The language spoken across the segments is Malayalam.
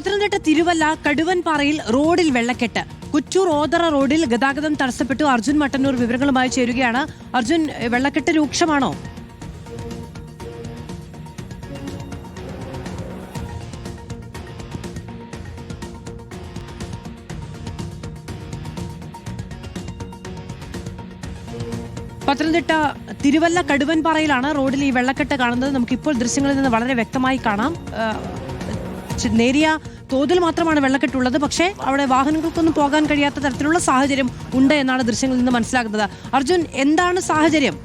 പത്തനംതിട്ട തിരുവല്ല കടുവൻപാറയിൽ റോഡിൽ വെള്ളക്കെട്ട്. കുറ്റൂർ ഓതറ റോഡിൽ ഗതാഗതം തടസ്സപ്പെട്ടു. അർജുൻ മട്ടന്നൂർ വിവരങ്ങളുമായി ചേരുകയാണ്. അർജുൻ, വെള്ളക്കെട്ട് രൂക്ഷമാണോ? പത്തനംതിട്ട തിരുവല്ല കടുവൻപാറയിലാണ് റോഡിൽ ഈ വെള്ളക്കെട്ട് കാണുന്നത്. നമുക്കിപ്പോൾ ദൃശ്യങ്ങളിൽ നിന്ന് വളരെ വ്യക്തമായി കാണാം. നേരിയ തോതിൽ മാത്രമാണ് വെള്ളക്കെട്ടുള്ളത്. പക്ഷേ അവിടെ വാഹനങ്ങൾക്കൊന്നും പോകാൻ കഴിയാത്ത തരത്തിലുള്ള സാഹചര്യം ഉണ്ട് എന്നാണ് ദൃശ്യങ്ങളിൽ നിന്ന് മനസ്സിലാക്കുന്നത്. അർജുൻ, എന്താണ് സാഹചര്യം?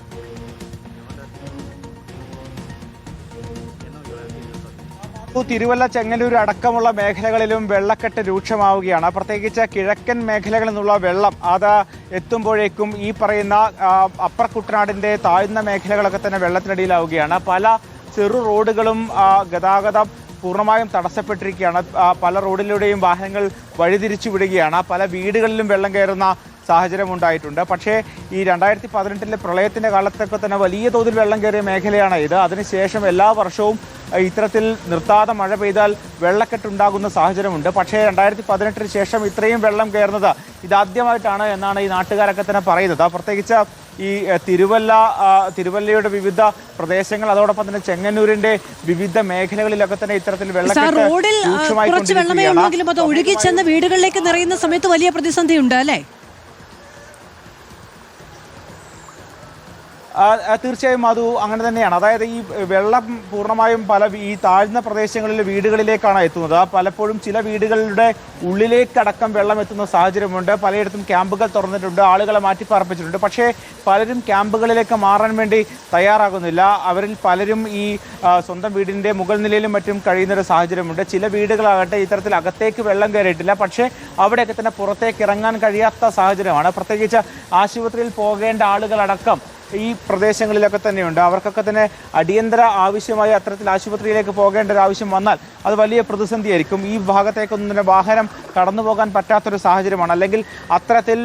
തിരുവല്ല, ചെങ്ങന്നൂർ അടക്കമുള്ള മേഖലകളിലും വെള്ളക്കെട്ട് രൂക്ഷമാവുകയാണ്. പ്രത്യേകിച്ച് കിഴക്കൻ മേഖലകളിൽ നിന്നുള്ള വെള്ളം അത് എത്തുമ്പോഴേക്കും ഈ പറയുന്ന അപ്പർ കുട്ടനാടിന്റെ താഴ്ന്ന മേഖലകളൊക്കെ തന്നെ വെള്ളത്തിനടിയിലാവുകയാണ്. പല ചെറു റോഡുകളും ഗതാഗതം പൂർണ്ണമായും തടസ്സപ്പെട്ടിരിക്കുകയാണ്. പല റോഡിലൂടെയും വാഹനങ്ങൾ വഴിതിരിച്ചു വിടുകയാണ്. പല വീടുകളിലും വെള്ളം കയറുന്ന സാഹചര്യം ഉണ്ടായിട്ടുണ്ട്. പക്ഷേ ഈ 2018 പ്രളയത്തിന്റെ കാലത്തൊക്കെ തന്നെ വലിയ തോതിൽ വെള്ളം കയറിയ മേഖലയാണ് ഇത്. അതിനുശേഷം എല്ലാ വർഷവും ഇത്തരത്തിൽ നിർത്താതെ മഴ പെയ്താൽ വെള്ളക്കെട്ടുണ്ടാകുന്ന സാഹചര്യമുണ്ട്. പക്ഷേ 2018 ശേഷം ഇത്രയും വെള്ളം കയറുന്നത് ഇതാദ്യമായിട്ടാണ് എന്നാണ് ഈ നാട്ടുകാരൊക്കെ തന്നെ പറയുന്നത്. പ്രത്യേകിച്ച് ഈ തിരുവല്ലയുടെ വിവിധ പ്രദേശങ്ങൾ, അതോടൊപ്പം തന്നെ ചെങ്ങന്നൂരിന്റെ വിവിധ മേഖലകളിലൊക്കെ തന്നെ ഇത്തരത്തിൽ വെള്ളക്കെട്ട് രൂക്ഷമായിക്കൊണ്ടിരിക്കുകയാണ്. അത് ഒഴുകി ചെന്ന് വീടുകളിലേക്ക് നിറയുന്ന സമയത്ത് വലിയ പ്രതിസന്ധി ഉണ്ട് അല്ലേ? തീർച്ചയായും അത് അങ്ങനെ തന്നെയാണ്. അതായത് ഈ വെള്ളം പൂർണ്ണമായും ഈ താഴ്ന്ന പ്രദേശങ്ങളിലെ വീടുകളിലേക്കാണ് എത്തുന്നത്. പലപ്പോഴും ചില വീടുകളുടെ ഉള്ളിലേക്കടക്കം വെള്ളം എത്തുന്ന സാഹചര്യമുണ്ട്. പലയിടത്തും ക്യാമ്പുകൾ തുറന്നിട്ടുണ്ട്, ആളുകളെ മാറ്റിപ്പാർപ്പിച്ചിട്ടുണ്ട്. പക്ഷേ പലരും ക്യാമ്പുകളിലേക്ക് മാറാൻ വേണ്ടി തയ്യാറാകുന്നില്ല. അവരിൽ പലരും ഈ സ്വന്തം വീടിൻ്റെ മുകൾ നിലയിലും മറ്റും കഴിയുന്നൊരു സാഹചര്യമുണ്ട്. ചില വീടുകളാകട്ടെ ഇത്തരത്തിൽ അകത്തേക്ക് വെള്ളം കയറിയിട്ടില്ല, പക്ഷേ അവിടെയൊക്കെ തന്നെ പുറത്തേക്ക് ഇറങ്ങാൻ കഴിയാത്ത സാഹചര്യമാണ്. പ്രത്യേകിച്ച് ആശുപത്രിയിൽ പോകേണ്ട ആളുകളടക്കം ഈ പ്രദേശങ്ങളിലൊക്കെ തന്നെയുണ്ട്. അവർക്കൊക്കെ തന്നെ അടിയന്തര ആവശ്യമായി അത്തരത്തിൽ ആശുപത്രിയിലേക്ക് പോകേണ്ട ഒരു ആവശ്യം വന്നാൽ അത് വലിയ പ്രതിസന്ധിയായിരിക്കും. ഈ ഭാഗത്തേക്കൊന്നും തന്നെ വാഹനം കടന്നു പോകാൻ പറ്റാത്തൊരു സാഹചര്യമാണ്. അല്ലെങ്കിൽ അത്തരത്തിൽ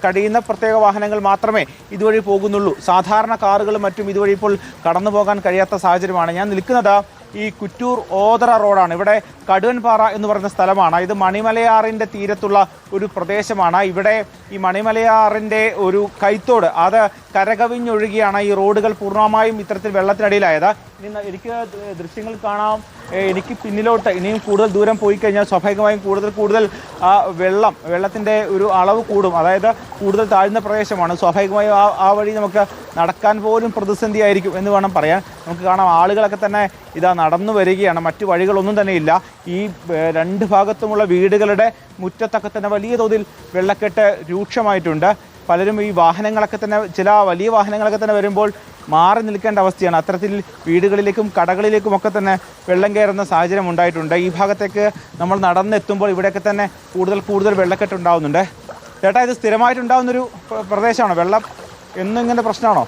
കഴിയുന്ന പ്രത്യേക വാഹനങ്ങൾ മാത്രമേ ഇതുവഴി പോകുന്നുള്ളൂ. സാധാരണ കാറുകളും മറ്റും ഇതുവഴി ഇപ്പോൾ കടന്നു പോകാൻ കഴിയാത്ത സാഹചര്യമാണ്. ഞാൻ നിൽക്കുന്നത് ഈ കുറ്റൂർ ഓതറ റോഡാണ്. ഇവിടെ കടുവൻപാറ എന്ന് പറയുന്ന സ്ഥലമാണ്. ഇത് മണിമലയാറിൻ്റെ തീരത്തുള്ള ഒരു പ്രദേശമാണ്. ഇവിടെ ഈ മണിമലയാറിൻ്റെ ഒരു കൈത്തോട് അത് കരകവിഞ്ഞൊഴുകിയാണ് ഈ റോഡുകൾ പൂർണ്ണമായും ഇത്തരത്തിൽ വെള്ളത്തിനടിയിലായത്. എനിക്ക് ദൃശ്യങ്ങൾ കാണാം. എനിക്ക് പിന്നിലോട്ട് ഇനിയും കൂടുതൽ ദൂരം പോയി കഴിഞ്ഞാൽ സ്വാഭാവികമായും കൂടുതൽ വെള്ളത്തിൻ്റെ ഒരു അളവ് കൂടും. അതായത് കൂടുതൽ താഴ്ന്ന പ്രദേശമാണ്. സ്വാഭാവികമായും ആ വഴി നമുക്ക് നടക്കാൻ പോലും പ്രതിസന്ധിയായിരിക്കും എന്ന് വേണം പറയാൻ. നമുക്ക് കാണാം, ആളുകളൊക്കെ തന്നെ ഇതാ നടന്നു വരികയാണ്. മറ്റു വഴികളൊന്നും തന്നെ ഇല്ല. ഈ രണ്ട് ഭാഗത്തുമുള്ള വീടുകളുടെ മുറ്റത്തൊക്കെ തന്നെ വലിയ തോതിൽ വെള്ളക്കെട്ട് രൂക്ഷമായിട്ടുണ്ട്. പലരും ഈ വാഹനങ്ങളൊക്കെ തന്നെ, ചില വലിയ വാഹനങ്ങളൊക്കെ തന്നെ വരുമ്പോൾ മാറി നിൽക്കേണ്ട അവസ്ഥയാണ്. അത്തരത്തിൽ വീടുകളിലേക്കും കടകളിലേക്കും ഒക്കെ തന്നെ വെള്ളം കയറുന്ന സാഹചര്യം ഉണ്ടായിട്ടുണ്ട്. ഈ ഭാഗത്തേക്ക് നമ്മൾ നടന്നെത്തുമ്പോൾ ഇവിടെയൊക്കെ തന്നെ കൂടുതൽ വെള്ളക്കെട്ട് ഉണ്ടാകുന്നുണ്ട്. ചേട്ടാ, ഇത് സ്ഥിരമായിട്ടുണ്ടാകുന്നൊരു പ്രദേശമാണോ? വെള്ളം എന്നും ഇങ്ങനെ പ്രശ്നമാണോ?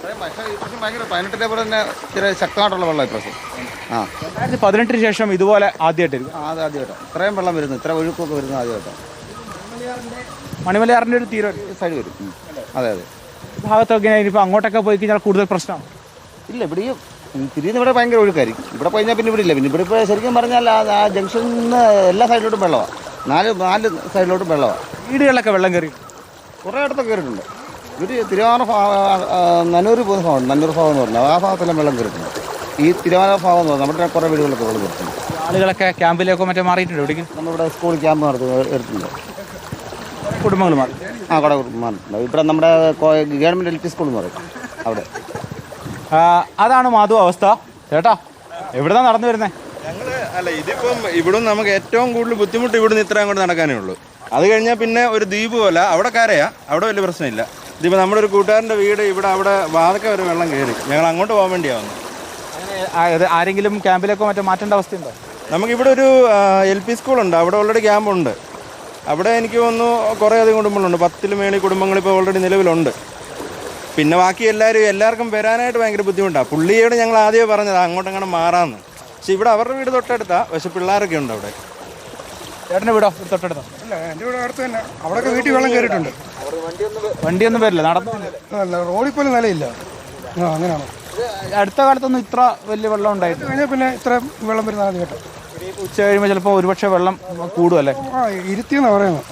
18 പോലെ തന്നെ ഇച്ചിരി ശക്തമായിട്ടുള്ള വെള്ളം ഇപ്രാവശ്യം. 2018 ശേഷം ഇതുപോലെ ആദ്യമായിട്ടായിരിക്കും. ആദ്യമായിട്ടാണ് ഇത്രയും വെള്ളം വരുന്നത്, ഇത്ര ഒഴുക്കൊക്കെ വരുന്നത് ആദ്യമായിട്ടാണ്. മണിമലയാറിൻ്റെ ഒരു തീരം സൈഡ് വരും. അതെ. ഭാഗത്തൊക്കെ ഇനിയിപ്പോൾ അങ്ങോട്ടൊക്കെ പോയി കഴിഞ്ഞാൽ കൂടുതൽ പ്രശ്നമാണ്. ഇല്ല, ഇവിടെയും തിരിയുന്ന ഇവിടെ ഭയങ്കര ഒഴുക്കായിരിക്കും. ഇവിടെ പോയി പിന്നെ ഇവിടെ ഇല്ല. പിന്നെ ഇവിടെ ഇപ്പോൾ ശരിക്കും പറഞ്ഞാൽ ആ ജംഗ്ഷനിൽ നിന്ന് എല്ലാ സൈഡിലോട്ടും വെള്ളമാണ്. നാല് സൈഡിലോട്ടും വെള്ളമാണ്. വീടുകളിലൊക്കെ വെള്ളം കയറി കുറേ ഇടത്തൊക്കെ കയറിയിട്ടുണ്ട്. ഒരു നന്നൂർ പോകുന്ന ഭാഗം, നന്നൂർ ഭാഗം എന്ന് പറഞ്ഞാൽ ആ ഭാഗത്തെല്ലാം വെള്ളം കയറിയിട്ടുണ്ട്. ഈ തിരുവാന ഭാഗം എന്ന് പറഞ്ഞാൽ നമ്മുടെ കുറേ വീടുകളൊക്കെ വെള്ളം കയറിയിട്ടുണ്ട്. ആളുകളൊക്കെ ക്യാമ്പിലേക്കോ മറ്റോ മാറിയിട്ടുണ്ട്. എവിടേക്കും നമ്മളിവിടെ സ്കൂൾ ക്യാമ്പ് എടുത്തിട്ടുണ്ട്. കുടുംബങ്ങൾ മാറി. കുറെ കുടുംബങ്ങളുണ്ട്. ഇവിടെ നമ്മുടെ ഗവൺമെൻറ് LP സ്കൂൾ എന്ന് പറയും അവിടെ. അതാണ് മാധു അവസ്ഥ. ചേട്ടാ, എവിടുന്നാണ് നടന്നു വരുന്നത്? ഇതിപ്പം ഇവിടെ നമുക്ക് ഏറ്റവും കൂടുതൽ ബുദ്ധിമുട്ട് ഇവിടുന്ന് ഇത്രയും കൊണ്ട് നടക്കാനേ ഉള്ളൂ. അത് കഴിഞ്ഞാൽ പിന്നെ ഒരു ദ്വീപ് പോലെ അവിടെ കരയാ, അവിടെ വലിയ പ്രശ്നമില്ല. ഇതിപ്പോൾ നമ്മുടെ ഒരു കൂട്ടുകാരൻ്റെ വീട് അവിടെ വാതൊക്കെ വരെ വെള്ളം കയറി. ഞങ്ങൾ അങ്ങോട്ട് പോകാൻ വേണ്ടിയാണ്. ആരെങ്കിലും ക്യാമ്പിലേക്കോ മറ്റോ മാറ്റേണ്ട അവസ്ഥയുണ്ടോ? നമുക്കിവിടെ ഒരു LP സ്കൂളുണ്ട്, അവിടെ ഓൾറെഡി ക്യാമ്പുണ്ട്. അവിടെ എനിക്ക് തോന്നുന്നു കുറേ അധികം കുടുംബങ്ങളുണ്ട്. 10 മേളിൽ കുടുംബങ്ങളിപ്പോൾ ഓൾറെഡി നിലവിലുണ്ട്. പിന്നെ ബാക്കി എല്ലാവർക്കും വരാനായിട്ട് ഭയങ്കര ബുദ്ധിമുട്ടാണ്. പുള്ളിയോട് ഞങ്ങൾ ആദ്യമേ പറഞ്ഞത് അങ്ങോട്ടങ്ങനെ മാറാമെന്ന്. പക്ഷെ ഇവിടെ അവരുടെ വീട് തൊട്ടടുത്താണ്, പക്ഷെ പിള്ളേരൊക്കെ ഉണ്ട് അവിടെ. ചേട്ടൻ്റെ വീടോ തൊട്ടടുത്തോ? അല്ല, എൻ്റെ വീട് അടുത്ത് തന്നെ. അവിടെയൊക്കെ വീട്ടിൽ വെള്ളം കയറിയിട്ടുണ്ട്. വണ്ടിയൊന്നും വരില്ല, നടന്നില്ല. റോഡിൽ പോലും നിലയില്ല. അങ്ങനെയാണോ? അടുത്ത കാലത്തൊന്നും ഇത്ര വലിയ വെള്ളം ഉണ്ടായിട്ടില്ല. കഴിഞ്ഞാൽ പിന്നെ ഇത്ര വെള്ളം വരുന്ന ആദ്യമായിട്ട്. ഉച്ച കഴിയുമ്പോൾ ചിലപ്പോൾ ഒരുപക്ഷെ വെള്ളം കൂടുമല്ലേ? ഇരുത്തിയെന്നാണ് പറയുന്നത്,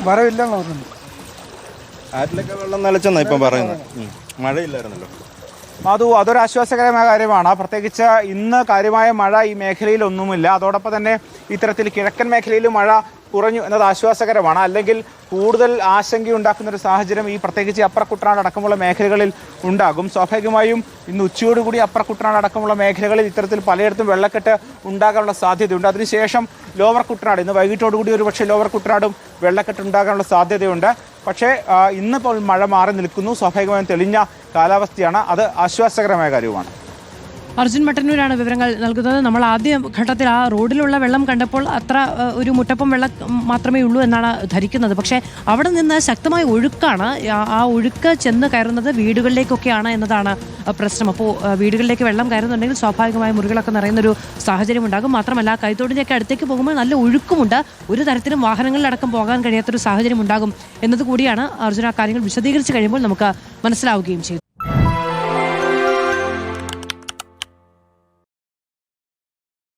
വരവില്ലെന്ന് പറയുന്നത്. ആറ്റിലൊക്കെ വെള്ളം നിലച്ചെന്നാ ഇപ്പം പറയുന്നത്. മഴയില്ലായിരുന്നല്ലോ. അത് അതൊരു ആശ്വാസകരമായ കാര്യമാണ്. പ്രത്യേകിച്ച് ഇന്ന് കാര്യമായ മഴ ഈ മേഖലയിലൊന്നുമില്ല. അതോടൊപ്പം തന്നെ ഇത്തരത്തിൽ കിഴക്കൻ മേഖലയിൽ മഴ കുറഞ്ഞു എന്നത് ആശ്വാസകരമാണ്. അല്ലെങ്കിൽ കൂടുതൽ ആശങ്കയുണ്ടാക്കുന്ന ഒരു സാഹചര്യം ഈ പ്രത്യേകിച്ച് അപ്പർ കുട്ടനാട് അടക്കമുള്ള മേഖലകളിൽ ഉണ്ടാകും. സ്വാഭാവികമായും ഇന്ന് ഉച്ചയോടുകൂടി അപ്പർ കുട്ടനാട് അടക്കമുള്ള മേഖലകളിൽ ഇത്തരത്തിൽ പലയിടത്തും വെള്ളക്കെട്ട് ഉണ്ടാകാനുള്ള സാധ്യതയുണ്ട്. അതിനുശേഷം ലോവർ കുട്ടനാട് ഇന്ന് വൈകിട്ടോടുകൂടി ഒരുപക്ഷെ ലോവർ കുട്ടനാടും വെള്ളക്കെട്ട് ഉണ്ടാകാനുള്ള സാധ്യതയുണ്ട്. പക്ഷേ ഇന്നിപ്പോൾ മഴ മാറി നിൽക്കുന്നു. സ്വാഭാവികമായും തെളിഞ്ഞ കാലാവസ്ഥയാണ്. അത് ആശ്വാസകരമായ കാര്യവുമാണ്. അർജുൻ മട്ടന്നൂരാണ് വിവരങ്ങൾ നൽകുന്നത്. നമ്മൾ ആദ്യ ഘട്ടത്തിൽ ആ റോഡിലുള്ള വെള്ളം കണ്ടപ്പോൾ അത്ര ഒരു മുട്ടപ്പം വെള്ളം മാത്രമേ ഉള്ളൂ എന്നാണ് ധരിക്കുന്നത്. പക്ഷേ അവിടെ നിന്ന് ശക്തമായ ഒഴുക്കാണ്. ആ ഒഴുക്ക് ചെന്ന് കയറുന്നത് വീടുകളിലേക്കൊക്കെയാണ് എന്നതാണ് പ്രശ്നം. അപ്പോൾ വീടുകളിലേക്ക് വെള്ളം കയറുന്നുണ്ടെങ്കിൽ സ്വാഭാവികമായ മുറികളൊക്കെ നിറയുന്നൊരു സാഹചര്യം ഉണ്ടാകും. മാത്രമല്ല കൈത്തോടിൻ്റെയൊക്കെ അടുത്തേക്ക് പോകുമ്പോൾ നല്ല ഒഴുക്കുമുണ്ട്. ഒരു തരത്തിലും വാഹനങ്ങളിലടക്കം പോകാൻ കഴിയാത്തൊരു സാഹചര്യം ഉണ്ടാകും എന്നത് കൂടിയാണ് അർജുന കാര്യങ്ങൾ വിശദീകരിച്ച് കഴിയുമ്പോൾ നമുക്ക് മനസ്സിലാവുകയും ചെയ്തു.